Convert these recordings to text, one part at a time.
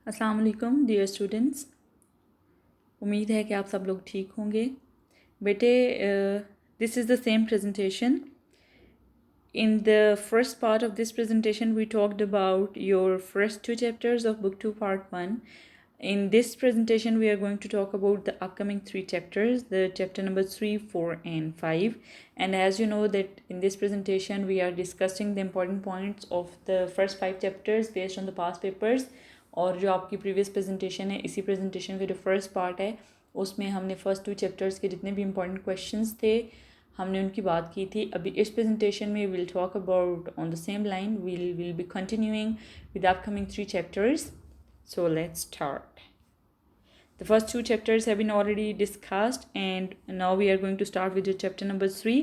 अस्सलाम वालेकुम dear students. उम्मीद है कि आप सब लोग ठीक होंगे। बेटे, this is the same presentation. In the first part of this presentation, we talked about your first two chapters of Book 2 Part 1. In this presentation, we are going to talk about the upcoming three chapters, the chapter number 3, 4 and 5. And as you know that in this presentation, we are discussing the important points of the first 5 chapters based on the past papers. और जो आपकी previous presentation है, इसी presentation का जो first part है उसमें हमने फर्स्ट 2 चैप्टर्स के जितने भी इंपॉर्टेंट क्वेश्चंस थे हमने उनकी बात की थी. अभी इस प्रेजेंटेशन में will talk about on the same line, will be continuing with upcoming 3 chapters. So let's start. The first 2 chapters have been already discussed, and now we are going to start with the chapter number 3.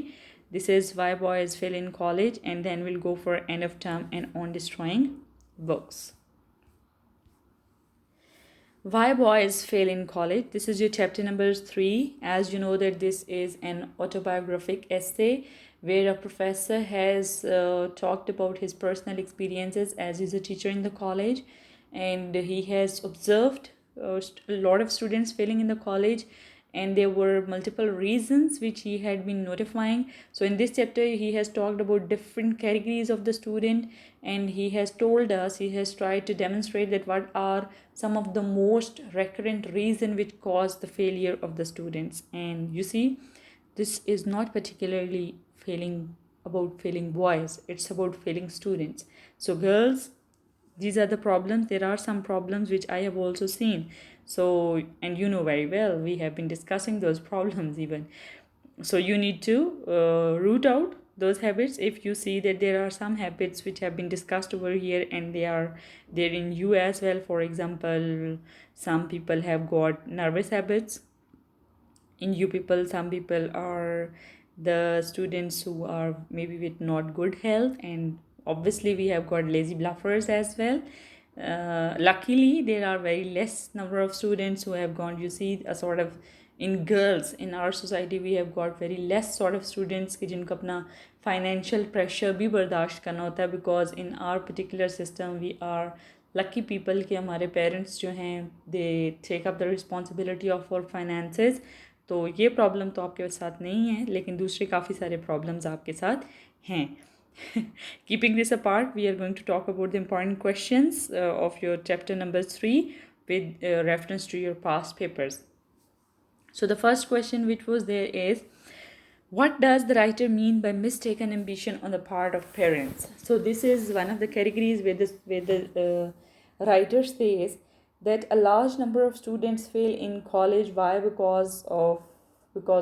This is why boys fail in college, and then we'll go for end of term and on destroying books. Why boys fail in college. This is your chapter number 3. As you know that this is an autobiographic essay where a professor has talked about his personal experiences as he's a teacher in the college, and he has observed a lot of students failing in the college, and there were multiple reasons which he had been notifying. So in this chapter he has talked about different categories of the student, and he has told us, he has tried to demonstrate that what are some of the most recurrent reason which cause the failure of the students. And you see, this is not particularly failing boys, it's about failing students. So girls, these are the problems. There are some problems which I have also seen. So, and you know very well, we have been discussing those problems even. So you need to root out those habits. If you see that there are some habits which have been discussed over here and they are there in you as well. For example, some people have got nervous habits. In you people, some people are the students who are maybe with not good health, and obviously we have got lazy bluffers as well. Luckily there are very less number of students who have gone, you see, a sort of, in girls in our society we have got very less sort of students कि जिनको अपना financial pressure भी बर्दाश्त करना होता है, because in our particular system we are lucky people कि हमारे parents जो हैं they take up the responsibility of our finances. तो ये प्रॉब्लम तो आपके साथ नहीं है, लेकिन दूसरे काफ़ी सारे प्रॉब्लम्स आपके साथ हैं. Keeping this apart, we are going to talk about the important questions of your chapter number 3 with reference to your past papers. So the first question which was there is, what does the writer mean by mistaken ambition on the part of parents? So this is one of the categories where the writer says that a large number of students fail in college. Why? Because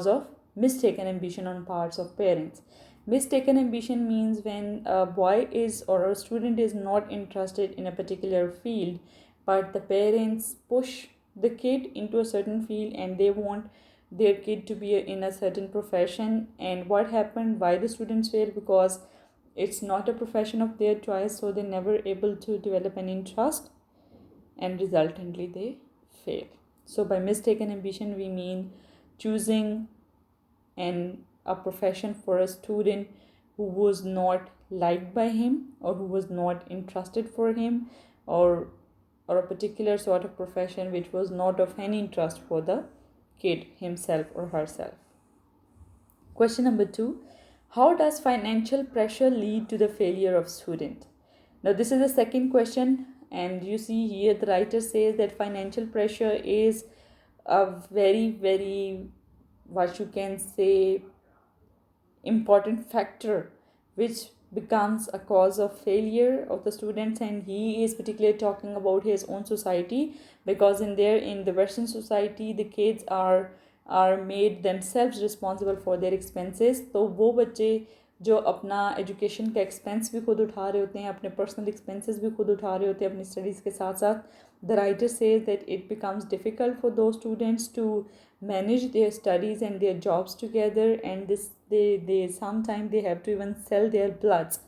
of mistaken ambition on parts of parents. Mistaken ambition means when a boy is or a student is not interested in a particular field, but the parents push the kid into a certain field and they want their kid to be in a certain profession. And what happened, why the students fail? Because it's not a profession of their choice, so they're never able to develop an interest, and resultantly they fail. So by mistaken ambition we mean choosing a profession for a student who was not liked by him, or who was not interested for him, or a particular sort of profession which was not of any interest for the kid himself or herself. Question number 2, how does financial pressure lead to the failure of student? Now this is the second question, and you see here the writer says that financial pressure is a very, very, what you can say, important factor which becomes a cause of failure of the students. And he is particularly talking about his own society, because in the Western society the kids are made themselves responsible for their expenses. तो वो बच्चे जो अपना education का expense भी खुद उठा रहे होते हैं, अपने पर्सनल एक्सपेंसेस भी खुद उठा रहे होते हैं अपनी स्टडीज़ के साथ साथ, the writer says that it becomes difficult for those students to manage their studies and their jobs together, and they sometimes they have to even sell their bloods.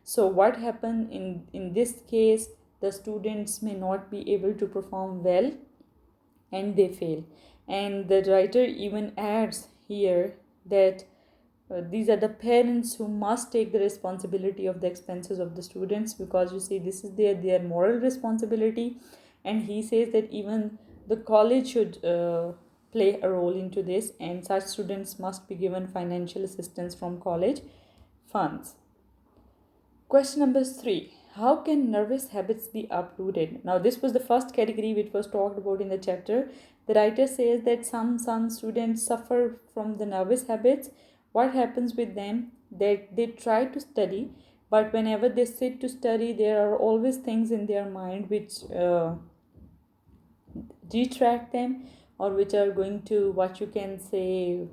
So what happened in this case, the students may not be able to perform well and they fail. And the writer even adds here that these are the parents who must take the responsibility of the expenses of the students, because you see this is their moral responsibility. and he says that even the college should play a role into this, and such students must be given financial assistance from college funds. Question number 3. How can nervous habits be uprooted? Now, this was the first category which was talked about in the chapter. The writer says that some students suffer from the nervous habits. What happens with them? That they try to study, but whenever they sit to study, there are always things in their mind which detract them, or which are going to, what you can say,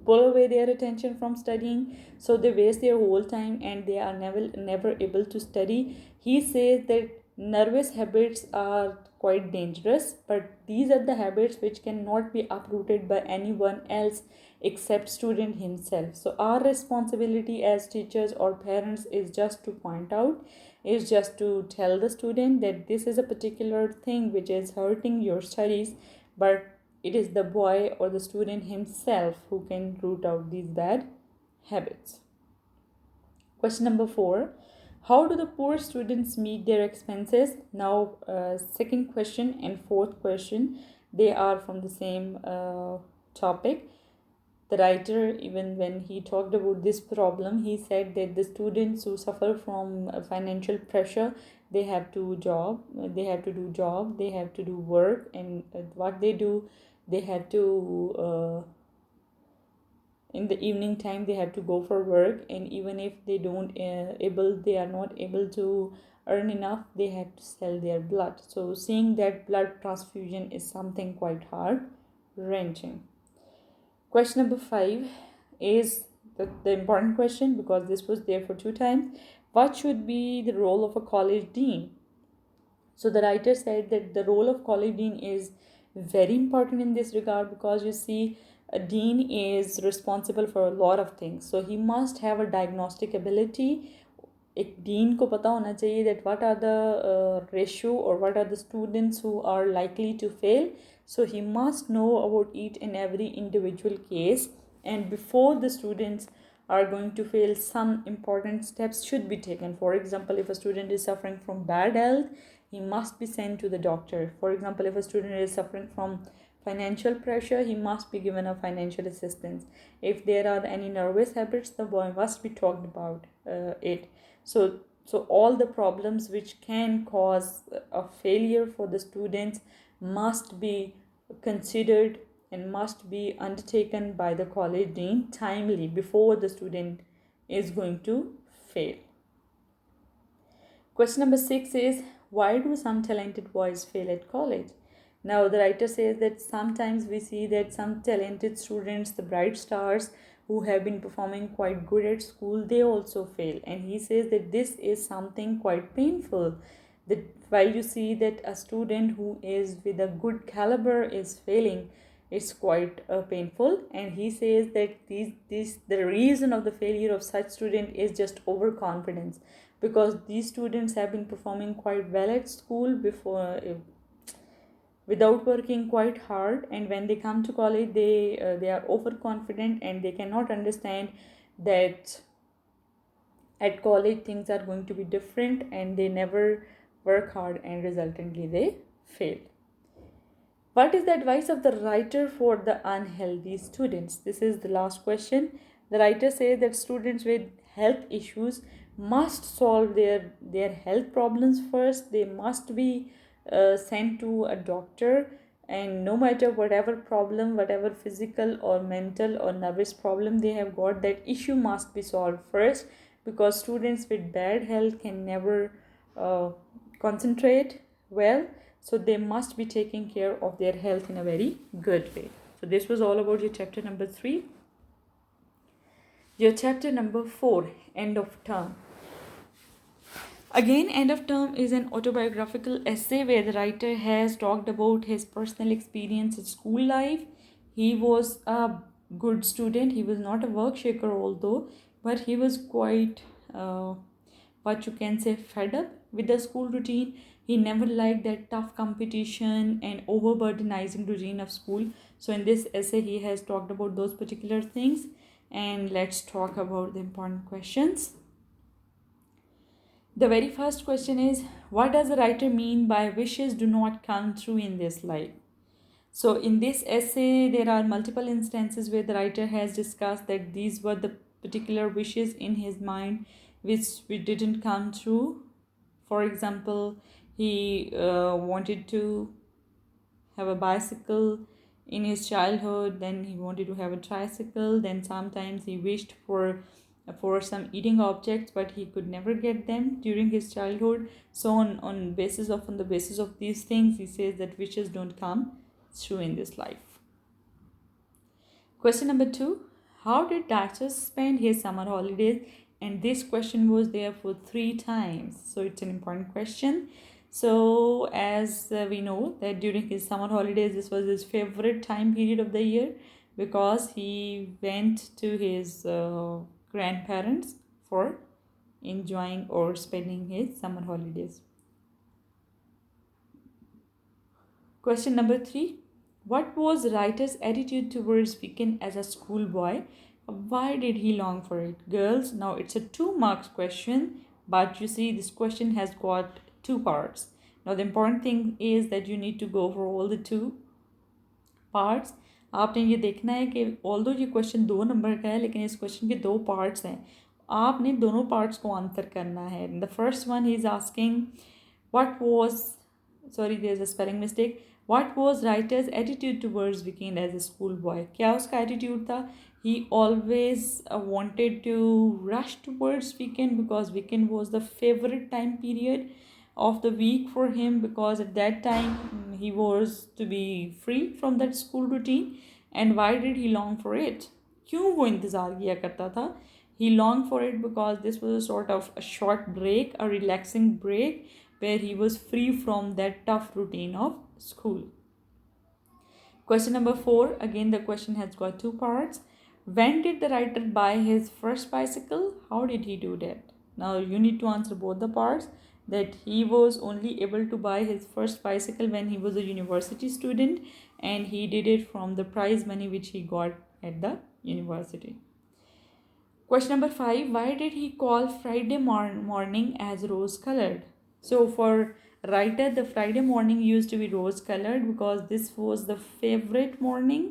pull away their attention from studying. So they waste their whole time and they are never able to study. He says that nervous habits are quite dangerous, but these are the habits which cannot be uprooted by anyone else except student himself. So our responsibility as teachers or parents is just to point out, is just to tell the student that this is a particular thing which is hurting your studies, but it is the boy or the student himself who can root out these bad habits. Question number 4. How do the poor students meet their expenses? Now, second question and fourth question, they are from the same topic. The writer, even when he talked about this problem, he said that the students who suffer from financial pressure, they have to do job, they have to do work, and what they do, they have to in the evening time they have to go for work, and even if they are not able to earn enough, they have to sell their blood. So seeing that blood transfusion is something quite heart wrenching. Question number 5 is the important question, because this was there for 2 times. What should be the role of a college dean? So the writer said that the role of college dean is very important in this regard, because you see, a dean is responsible for a lot of things. So he must have a diagnostic ability. एक dean को पता होना चाहिए that what are the ratio or what are the students who are likely to fail. So he must know about each and every individual case, and before the students are going to fail, some important steps should be taken. For example, if a student is suffering from bad health, he must be sent to the doctor. For example, if a student is suffering from financial pressure, he must be given a financial assistance. If there are any nervous habits, the boy must be talked about it. So all the problems which can cause a failure for the students must be considered and must be undertaken by the college dean timely before the student is going to fail. Question number 6 is, why do some talented boys fail at college? Now the writer says that sometimes we see that some talented students, the bright stars who have been performing quite good at school, they also fail. And he says that this is something quite painful. That while you see that a student who is with a good caliber is failing, it's quite painful. And he says that the reason of the failure of such student is just overconfidence, because these students have been performing quite well at school before, without working quite hard, and when they come to college, they are overconfident, and they cannot understand that at college things are going to be different, and they never work hard, and resultantly they fail. What is the advice of the writer for the unhealthy students? This is the last question. The writer says that students with health issues must solve their health problems first. They must be sent to a doctor, and no matter whatever problem, whatever physical or mental or nervous problem they have got, that issue must be solved first, because students with bad health can never concentrate well. So they must be taking care of their health in a very good way. So this was all about your chapter number 3. Your chapter number 4, end of term. Again, end of term is an autobiographical essay where the writer has talked about his personal experience in school life. He was a good student. He was not a work shaker although, but he was quite, what you can say, fed up with the school routine. He never liked that tough competition and overburdenizing routine of school. So in this essay, he has talked about those particular things. And let's talk about the important questions. The very first question is, what does the writer mean by wishes do not come true in this life? So, in this essay, there are multiple instances where the writer has discussed that these were the particular wishes in his mind which didn't come true. For example, he wanted to have a bicycle in his childhood, then he wanted to have a tricycle, then sometimes he wished for some eating objects, but he could never get them during his childhood. So on the basis of these things, he says that wishes don't come true in this life. Question number 2, how did Dachas spend his summer holidays? And this question was there for 3 times, so it's an important question. So as we know that during his summer holidays, this was his favorite time period of the year, because he went to his grandparents for enjoying or spending his summer holidays. Question number 3, what was writer's attitude towards weekend as a schoolboy? Why did he long for it? Girls, now it's a 2 marks question, but you see this question has got 2 parts. Now the important thing is that you need to go over all the 2 parts. आपने ये देखना है कि although ये question 2 number का है, लेकिन इस क्वेश्चन के 2 पार्ट्स हैं. आपने दोनों पार्ट्स को आंसर करना है. The first one he is asking what was, sorry there is a spelling mistake, what was writer's attitude towards weekend as a school boy. क्या उसका एटीट्यूड था? he always wanted to rush towards weekend because weekend was the favorite time period of the week for him, because at that time he was to be free from that school routine. And why did he long for it? क्यों वो इंतज़ार किया करता था? He longed for it because this was a sort of a short break, a relaxing break where he was free from that tough routine of school. Question number 4, again the question has got 2 parts. When did the writer buy his first bicycle? How did he do that? Now you need to answer both the parts. That he was only able to buy his first bicycle when he was a university student, and he did it from the prize money which he got at the university. Question number 5, why did he call Friday morning as rose colored? So for writer, the Friday morning used to be rose colored because this was the favorite morning,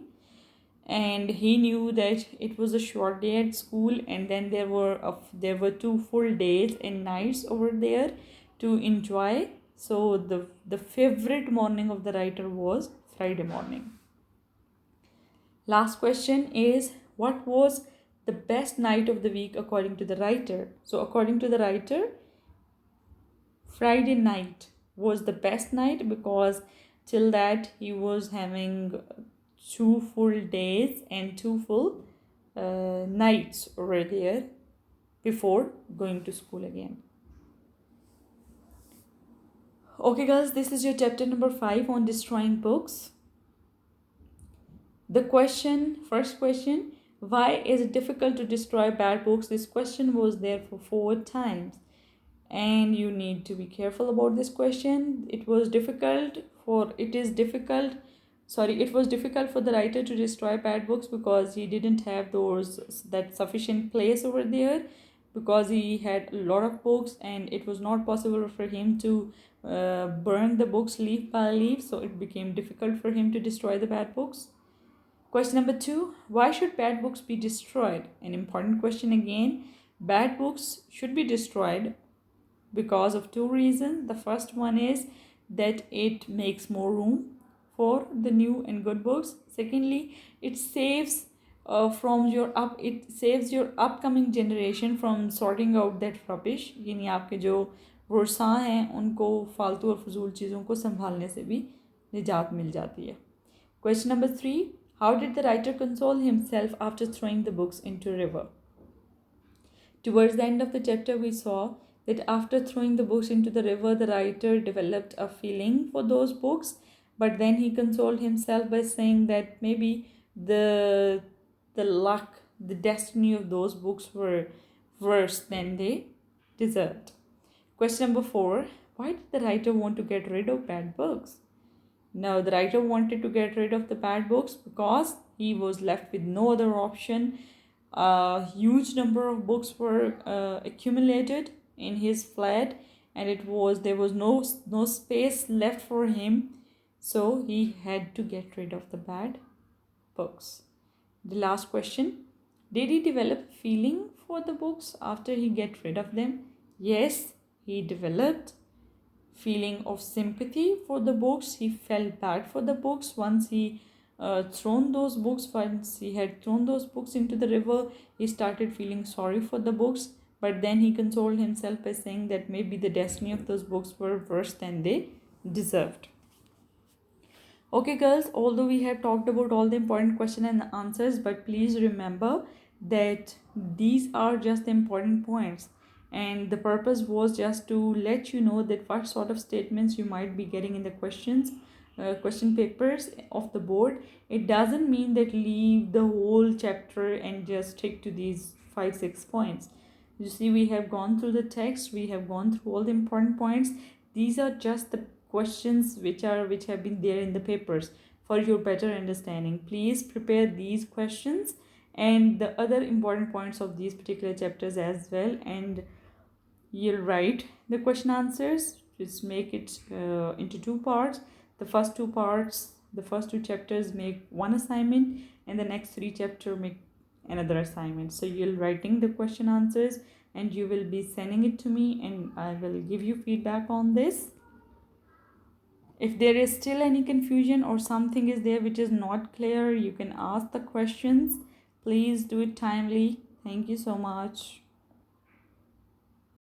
and he knew that it was a short day at school, and then there were 2 full days and nights over there to enjoy. So the favorite morning of the writer was Friday morning. Last question is, what was the best night of the week according to the writer? So according to the writer, Friday night was the best night because till that he was having 2 full days and 2 full nights over there before going to school again. Okay guys, this is your chapter number 5 on destroying books. The first question, why is it difficult to destroy bad books? This question was there for 4 times, and you need to be careful about this question. It was difficult for the writer to destroy bad books because he didn't have that sufficient place over there, because he had a lot of books and it was not possible for him to burn the books leaf by leaf, so it became difficult for him to destroy the bad books. Question number 2, why should bad books be destroyed? An important question again. Bad books should be destroyed because of 2 reasons. The first one is that it makes more room for the new and good books. Secondly, it saves your upcoming generation from sorting out that rubbish. यानी आपके जो वर्षा हैं उनको फालतू और फजूल चीज़ों को संभालने से भी निजात मिल जाती है. Question number 3, how did the writer console himself after throwing the books into river? Towards the end of the chapter, we saw that after throwing the books into the river, the writer developed a feeling for those books, but then he consoled himself by saying that maybe the luck, the destiny of those books were worse than they deserved. Question number 4, why did the writer want to get rid of bad books? Now, the writer wanted to get rid of the bad books because he was left with no other option. A huge number of books were accumulated in his flat, and there was no space left for him, so he had to get rid of the bad books. The last question: did he develop feeling for the books after he get rid of them? Yes, he developed feeling of sympathy for the books. He felt bad for the books once he once he had thrown those books into the river. He started feeling sorry for the books, but then he consoled himself by saying that maybe the destiny of those books were worse than they deserved. Okay, girls, although we have talked about all the important questions and answers, but please remember that these are just the important points, and the purpose was just to let you know that what sort of statements you might be getting in the question papers of the board. It doesn't mean that leave the whole chapter and just stick to these 5-6 points. You see, we have gone through the text, we have gone through all the important points. These are just the questions which have been there in the papers for your better understanding. Please prepare these questions and the other important points of these particular chapters as well, and you'll write the question answers. Just make it into two parts. The first two chapters make one assignment, and the next three chapters make another assignment. So you'll writing the question answers and you will be sending it to me, and I will give you feedback on this. If there is still any confusion or something is there which is not clear, you can ask the questions. Please do it timely. Thank you so much.